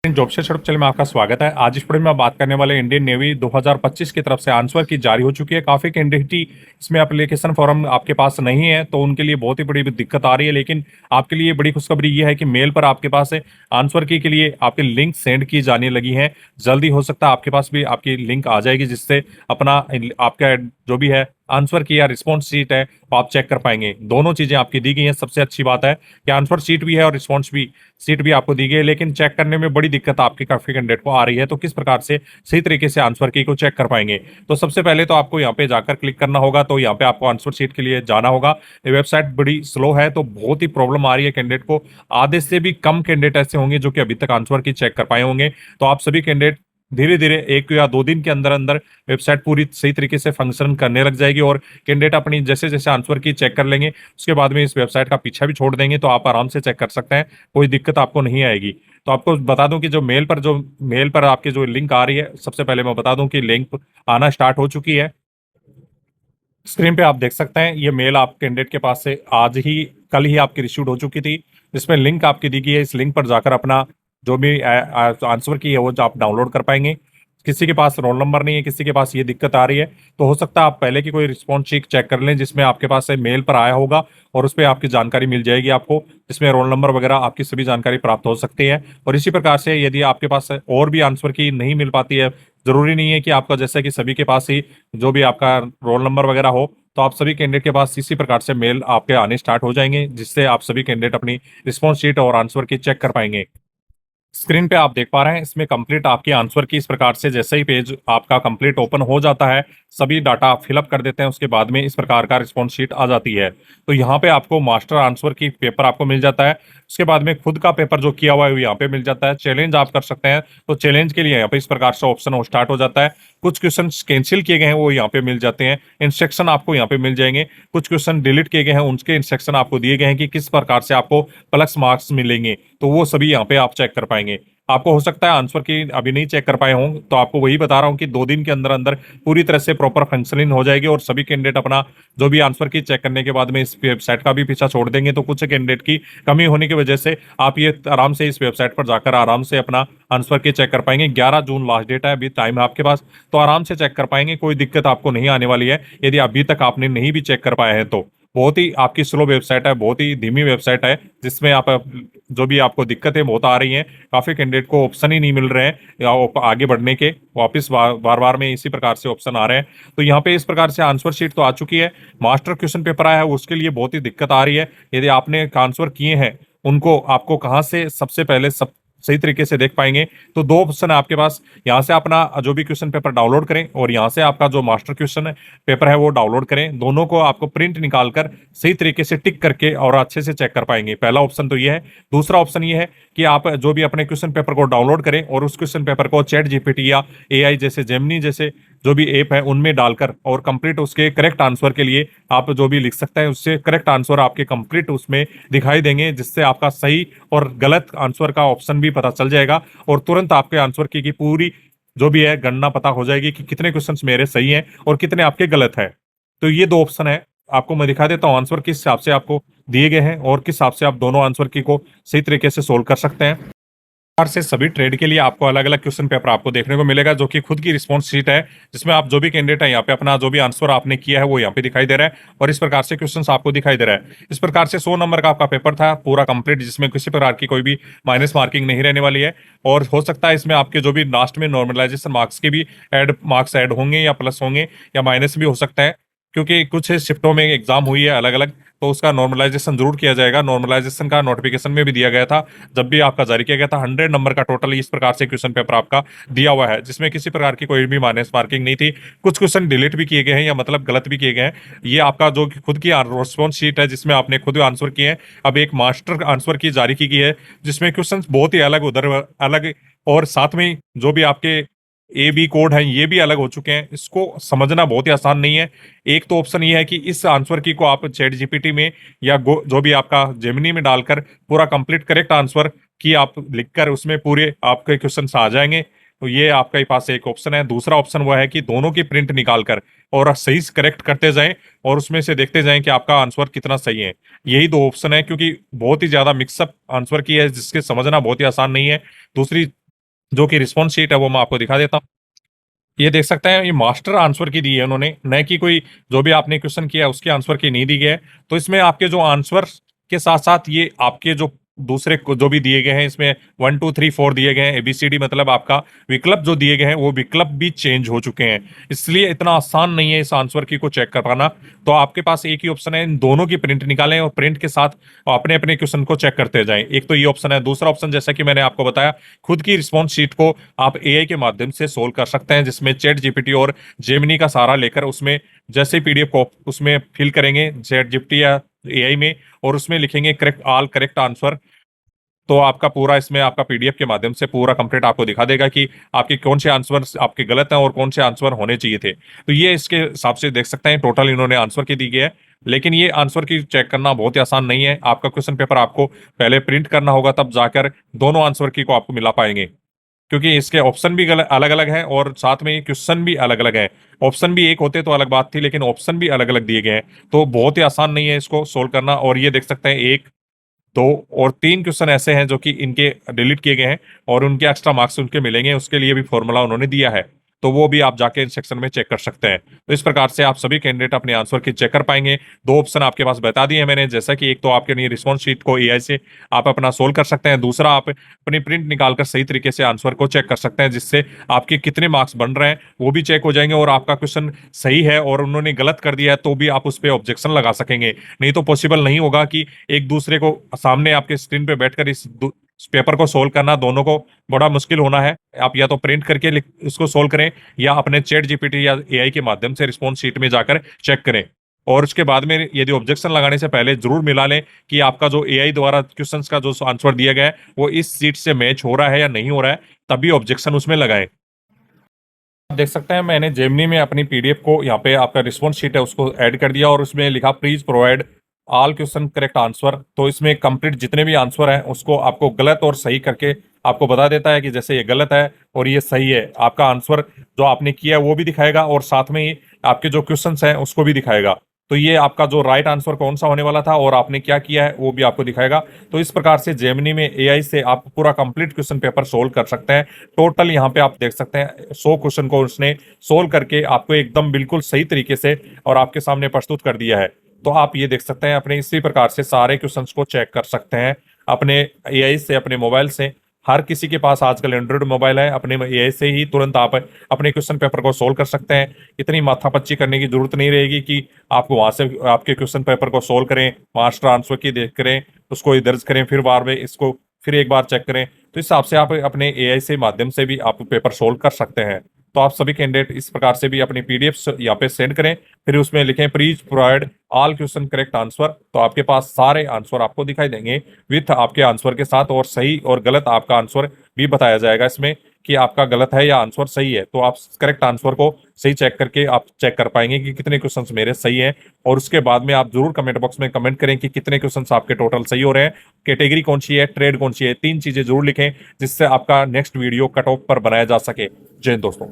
Job से सड़क चले में आपका स्वागत है। आज इस वीडियो में आप बात करने वाले इंडियन नेवी 2025 की तरफ से आंसर की जारी हो चुकी है। काफी कैंडिडेट इसमें एप्लीकेशन फॉर्म आपके पास नहीं है, तो उनके लिए बहुत ही बड़ी दिक्कत आ रही है। लेकिन आपके लिए बड़ी खुशखबरी ये है कि मेल पर आपके पास आंसर की के लिए आपके लिंक सेंड की जाने लगी है। जल्दी हो सकता है आपके पास भी आपकी लिंक आ जाएगी, जिससे अपना आपका जो भी है आंसर की या रिस्पॉन्स शीट है वो आप चेक कर पाएंगे। दोनों चीजें आपकी दी गई हैं। सबसे अच्छी बात है कि आंसर शीट भी है और रिस्पॉन्स भी सीट भी आपको दी गई है, लेकिन चेक करने में बड़ी दिक्कत आपके काफी कैंडिडेट को आ रही है। तो किस प्रकार से सही तरीके से आंसर की को चेक कर पाएंगे? तो सबसे पहले तो आपको यहाँ पे जाकर क्लिक करना होगा। तो यहाँ पे आपको आंसर शीट के लिए जाना होगा। ये वेबसाइट बड़ी स्लो है, तो बहुत ही प्रॉब्लम आ रही है कैंडिडेट को। आधे से भी कम कैंडिडेट ऐसे होंगे जो कि अभी तक आंसर की चेक कर पाए होंगे। तो आप सभी कैंडिडेट धीरे धीरे 1 या 2 दिन के अंदर अंदर वेबसाइट पूरी सही तरीके से फंक्शन करने लग जाएगी और कैंडिडेट अपनी जैसे जैसे आंसर की चेक कर लेंगे, उसके बाद में इस वेबसाइट का पीछा भी छोड़ देंगे, तो आप आराम से चेक कर सकते हैं। कोई दिक्कत आपको नहीं आएगी। तो आपको बता दूं कि जो मेल पर आपकी जो लिंक आ रही है, सबसे पहले मैं बता दूं कि लिंक आना स्टार्ट हो चुकी है। स्क्रीन पे आप देख सकते हैं ये मेल आप कैंडिडेट के पास से आज ही कल ही आपकी रिसीव हो चुकी थी, जिसमें लिंक आपकी दी गई है। इस लिंक पर जाकर अपना जो भी आंसर की है वो आप डाउनलोड कर पाएंगे। किसी के पास रोल नंबर नहीं है, किसी के पास ये दिक्कत आ रही है, तो हो सकता है आप पहले की कोई रिस्पॉन्स शीट चेक कर लें जिसमें आपके पास से मेल पर आया होगा और उस पर आपकी जानकारी मिल जाएगी आपको, जिसमें रोल नंबर वगैरह आपकी सभी जानकारी प्राप्त हो सकती है। और इसी प्रकार से यदि आपके पास और भी आंसर की नहीं मिल पाती है, जरूरी नहीं है कि आपका जैसे कि सभी के पास ही जो भी आपका रोल नंबर वगैरह हो, तो आप सभी कैंडिडेट के पास इसी प्रकार से मेल आपके आने स्टार्ट हो जाएंगे, जिससे आप सभी कैंडिडेट अपनी रिस्पॉन्स शीट और आंसर की चेक कर पाएंगे। स्क्रीन पे आप देख पा रहे हैं इसमें कंप्लीट आपकी आंसर की इस प्रकार से जैसे ही पेज आपका कंप्लीट ओपन हो जाता है, सभी डाटा फिलअप कर देते हैं, उसके बाद में इस प्रकार का रिस्पॉन्स शीट आ जाती है। तो यहाँ पे आपको मास्टर आंसर की पेपर आपको मिल जाता है। उसके बाद में खुद का पेपर जो किया हुआ है वो यहाँ पे मिल जाता है। चैलेंज आप कर सकते हैं, तो चैलेंज के लिए यहाँ पे इस प्रकार से ऑप्शन हो स्टार्ट हो जाता है। कुछ क्वेश्चन कैंसिल किए गए हैं वो यहाँ पे मिल जाते हैं, इंस्ट्रक्शन आपको यहाँ पे मिल जाएंगे। कुछ क्वेश्चन डिलीट किए गए हैं, उनके इंस्ट्रक्शन आपको दिए गए हैं कि किस प्रकार से आपको प्लस मार्क्स मिलेंगे, तो वो सभी यहाँ पे आप चेक कर पाएंगे। आपको हो सकता है आंसर की अभी नहीं चेक कर पाए हों, तो आपको वही बता रहा हूँ कि 2 दिन के अंदर अंदर पूरी तरह से प्रॉपर फंक्शनिंग हो जाएगी और सभी कैंडिडेट अपना जो भी आंसर की चेक करने के बाद में इस वेबसाइट का भी पीछा छोड़ देंगे। तो कुछ कैंडिडेट की कमी होने की वजह से आप ये आराम से इस वेबसाइट पर जाकर आराम से अपना आंसर की चेक कर पाएंगे। 11 जून लास्ट डेट है, अभी टाइम है आपके पास, तो आराम से चेक कर पाएंगे। कोई दिक्कत आपको नहीं आने वाली है यदि अभी तक आपने नहीं भी चेक कर पाए हैं तो। बहुत ही आपकी स्लो वेबसाइट है, बहुत ही धीमी वेबसाइट है, जिसमें आप जो भी आपको दिक्कतें बहुत आ रही हैं, काफी कैंडिडेट को ऑप्शन ही नहीं मिल रहे हैं या आगे बढ़ने के, वापस बार बार में इसी प्रकार से ऑप्शन आ रहे हैं। तो यहाँ पे इस प्रकार से आंसर शीट तो आ चुकी है। मास्टर क्वेश्चन पेपर आया है, उसके लिए बहुत ही दिक्कत आ रही है। यदि आपने आंसर किए हैं उनको आपको कहाँ से सबसे पहले सब सही तरीके से देख पाएंगे, तो 2 ऑप्शन है आपके पास। यहाँ से अपना जो भी क्वेश्चन पेपर डाउनलोड करें और यहाँ से आपका जो मास्टर क्वेश्चन पेपर है वो डाउनलोड करें। दोनों को आपको प्रिंट निकाल कर सही तरीके से टिक करके और अच्छे से चेक कर पाएंगे। पहला ऑप्शन तो ये है। दूसरा ऑप्शन ये है कि आप जो भी अपने क्वेश्चन पेपर को डाउनलोड करें और उस क्वेश्चन पेपर को चैट जीपीटी या एआई जैसे जेमिनी जैसे जो भी ऐप है उनमें डालकर और कंप्लीट उसके करेक्ट आंसर के लिए आप जो भी लिख सकते हैं, उससे करेक्ट आंसर आपके कंप्लीट उसमें दिखाई देंगे, जिससे आपका सही और गलत आंसर का ऑप्शन भी पता चल जाएगा और तुरंत आपके आंसर की पूरी जो भी है गणना पता हो जाएगी कि कितने क्वेश्चंस मेरे सही हैं और कितने आपके गलत है। तो ये 2 ऑप्शन है। आपको मैं दिखा देता हूँ आंसर किस हिसाब से आपको दिए गए हैं और किस हिसाब से आप दोनों आंसर की को सही तरीके से सोल्व कर सकते हैं। प्रकार से सभी ट्रेड के लिए आपको अलग अलग क्वेश्चन पेपर आपको देखने को मिलेगा, जो कि खुद की रिस्पॉन्स शीट है, जिसमें आप जो भी कैंडिडेट है यहाँ पे अपना जो भी आंसर आपने किया है वो यहाँ पे दिखाई दे रहा है और इस प्रकार से क्वेश्चंस आपको दिखाई दे रहा है। इस प्रकार से 100 नंबर का आपका पेपर था पूरा कंप्लीट, जिसमें किसी प्रकार की कोई भी माइनस मार्किंग नहीं रहने वाली है। और हो सकता है इसमें आपके जो भी लास्ट में नॉर्मलाइजेशन मार्क्स के भी मार्क्स ऐड होंगे या प्लस होंगे या माइनस भी हो सकता है, क्योंकि कुछ शिफ्टों में एग्जाम हुई है अलग अलग, तो उसका नॉर्मलाइजेशन जरूर किया जाएगा। नॉर्मलाइजेशन का नोटिफिकेशन में भी दिया गया था जब भी आपका जारी किया गया था। 100 नंबर का टोटल इस प्रकार से क्वेश्चन पेपर आपका दिया हुआ है, जिसमें किसी प्रकार की कोई भी माइनस मार्किंग नहीं थी। कुछ क्वेश्चन डिलीट भी किए गए हैं या मतलब गलत भी किए गए हैं। ये आपका जो खुद की रिस्पॉन्स शीट है जिसमें आपने खुद आंसर किए हैं। अब एक मास्टर आंसर की जारी की गई है जिसमें क्वेश्चन बहुत ही अलग उधर अलग, और साथ में जो भी आपके ए बी कोड है ये भी अलग हो चुके हैं। इसको समझना बहुत ही आसान नहीं है। एक तो ऑप्शन ये है कि इस आंसर की को आप चैट जीपीटी में या जो भी आपका जेमिनी में डालकर पूरा कंप्लीट करेक्ट आंसर की आप लिखकर उसमें पूरे आपके क्वेश्चन आ जाएंगे, तो ये आपके पास एक ऑप्शन है। दूसरा ऑप्शन वह है कि दोनों की प्रिंट निकालकर और सही करेक्ट करते जाएं और उसमें से देखते जाएं कि आपका आंसर कितना सही है। यही 2 ऑप्शन है, क्योंकि बहुत ही ज्यादा मिक्सअप आंसर की है जिसके समझना बहुत ही आसान नहीं है। दूसरी जो कि रिस्पॉन्स शीट है वो मैं आपको दिखा देता हूँ। ये देख सकते हैं, ये मास्टर आंसर की दी है उन्होंने, न कि कोई जो भी आपने क्वेश्चन किया है उसके आंसर की नहीं दी गई है। तो इसमें आपके जो आंसर के साथ साथ ये आपके जो दूसरे जो भी दिए गए हैं, इसमें 1 2 3 4 दिए गए हैं, ABCD, मतलब आपका विकल्प जो दिए गए हैं वो विकल्प भी चेंज हो चुके हैं। इसलिए इतना आसान नहीं है इस आंसर की को चेक कर पाना। तो आपके पास एक ही ऑप्शन है, इन दोनों की प्रिंट निकालें और प्रिंट के साथ अपने अपने क्वेश्चन को चेक करते जाएं। एक तो ये ऑप्शन है। दूसरा ऑप्शन, जैसा कि मैंने आपको बताया, खुद की रिस्पॉन्स शीट को आप AI के माध्यम से सोल्व कर सकते हैं, जिसमें चैट जीपीटी और जेमिनी का सहारा लेकर उसमें जैसे PDF को उसमें फिल करेंगे चैट जीपीटी या AI में, और उसमें लिखेंगे करेक्ट ऑल करेक्ट आंसर, तो आपका पूरा इसमें आपका PDF के माध्यम से पूरा कंप्लीट आपको दिखा देगा कि आपके कौन से आंसर आपके गलत हैं और कौन से आंसर होने चाहिए थे। तो ये इसके हिसाब से देख सकते हैं, टोटल इन्होंने आंसर की दी गई है। लेकिन ये आंसर की चेक करना बहुत ही आसान नहीं है। आपका क्वेश्चन पेपर आपको पहले प्रिंट करना होगा, तब जाकर दोनों आंसर की को आपको मिला पाएंगे, क्योंकि इसके ऑप्शन भी अलग अलग हैं और साथ में क्वेश्चन भी अलग अलग है। ऑप्शन भी एक होते तो अलग बात थी, लेकिन ऑप्शन भी अलग अलग दिए गए हैं, तो बहुत ही आसान नहीं है इसको सोल्व करना। और ये देख सकते हैं, एक, दो और तीन क्वेश्चन ऐसे हैं जो कि इनके डिलीट किए गए हैं और उनके एक्स्ट्रा मार्क्स उनके मिलेंगे, उसके लिए भी फॉर्मूला उन्होंने दिया है। तो वो भी आप जाके इन सेक्शन में चेक कर सकते हैं। तो इस प्रकार से आप सभी कैंडिडेट अपने आंसर की चेक कर पाएंगे। दो ऑप्शन आपके पास बता दिए हैं मैंने, जैसा कि एक तो आपके लिए रिस्पॉन्स शीट को AI से आप अपना सोल्व कर सकते हैं, दूसरा आप अपनी प्रिंट निकालकर सही तरीके से आंसर को चेक कर सकते हैं, जिससे आपके कितने मार्क्स बन रहे हैं वो भी चेक हो जाएंगे, और आपका क्वेश्चन सही है और उन्होंने गलत कर दिया है तो भी आप उस पर ऑब्जेक्शन लगा सकेंगे। नहीं तो पॉसिबल नहीं होगा कि एक दूसरे को सामने आपके स्क्रीन पे बैठकर इस पेपर को सोल्व करना दोनों को बड़ा मुश्किल होना है। आप या तो प्रिंट करके इसको सोल्व करें, या अपने चैट जीपीटी या AI के माध्यम से रिस्पॉन्स शीट में जाकर चेक करें। और उसके बाद में यदि ऑब्जेक्शन लगाने से पहले जरूर मिला लें कि आपका जो AI द्वारा क्वेश्चंस का जो आंसर दिया गया है वो इस सीट से मैच हो रहा है या नहीं हो रहा है, तभी ऑब्जेक्शन उसमें लगाएं। आप देख सकते हैं, मैंने जेमिनी में अपनी PDF को यहाँ पे आपका रिस्पॉन्स शीट है उसको ऐड कर दिया, और उसमें लिखा please provide all question correct answer. तो इसमें कंप्लीट जितने भी आंसर हैं उसको आपको गलत और सही करके आपको बता देता है कि जैसे ये गलत है और ये सही है। आपका आंसर जो आपने किया है वो भी दिखाएगा, और साथ में ही आपके जो क्वेश्चन हैं उसको भी दिखाएगा। तो ये आपका जो राइट आंसर कौन सा होने वाला था और आपने क्या किया है वो भी आपको दिखाएगा। तो इस प्रकार से जेमिनी में AI से आप पूरा कंप्लीट क्वेश्चन पेपर सोल्व कर सकते हैं। टोटल यहाँ पे आप देख सकते हैं 100 क्वेश्चन को उसने सोल्व करके आपको एकदम बिल्कुल सही तरीके से और आपके सामने प्रस्तुत कर दिया है। तो आप ये देख सकते हैं, अपने इसी प्रकार से सारे क्वेश्चंस को चेक कर सकते हैं अपने AI से, अपने मोबाइल से। हर किसी के पास आजकल एंड्रॉइड मोबाइल है, अपने AI से ही तुरंत आप अपने क्वेश्चन पेपर को सोल्व कर सकते हैं। इतनी माथापच्ची करने की जरूरत नहीं रहेगी कि आप वहां से आपके क्वेश्चन पेपर को सोल्व करें, मास्टर आंसर की देख करें, उसको दर्ज करें, फिर बार में इसको फिर एक बार चेक करें। तो इस हिसाब से आप अपने AI से माध्यम से भी आप पेपर सोल्व कर सकते हैं। तो आप सभी कैंडिडेट इस प्रकार से भी अपनी PDF यहाँ पे सेंड करें, फिर उसमें लिखें please provide all question correct answer. तो आपके पास सारे आंसर आपको दिखाई देंगे विथ आपके आंसर के साथ, और सही और गलत आपका आंसर भी बताया जाएगा इसमें कि आपका गलत है या आंसर सही है। तो आप करेक्ट आंसर को सही चेक करके आप चेक कर पाएंगे कि कितने क्वेश्चंस मेरे सही हैं। और उसके बाद में आप जरूर कमेंट बॉक्स में कमेंट करें कि कितने क्वेश्चंस आपके टोटल सही हो रहे हैं, कैटेगरी कौन सी है, ट्रेड कौन सी है। तीन चीजें जरूर लिखें जिससे आपका नेक्स्ट वीडियो कट ऑफ पर बनाया जा सके। जय हिंद दोस्तों।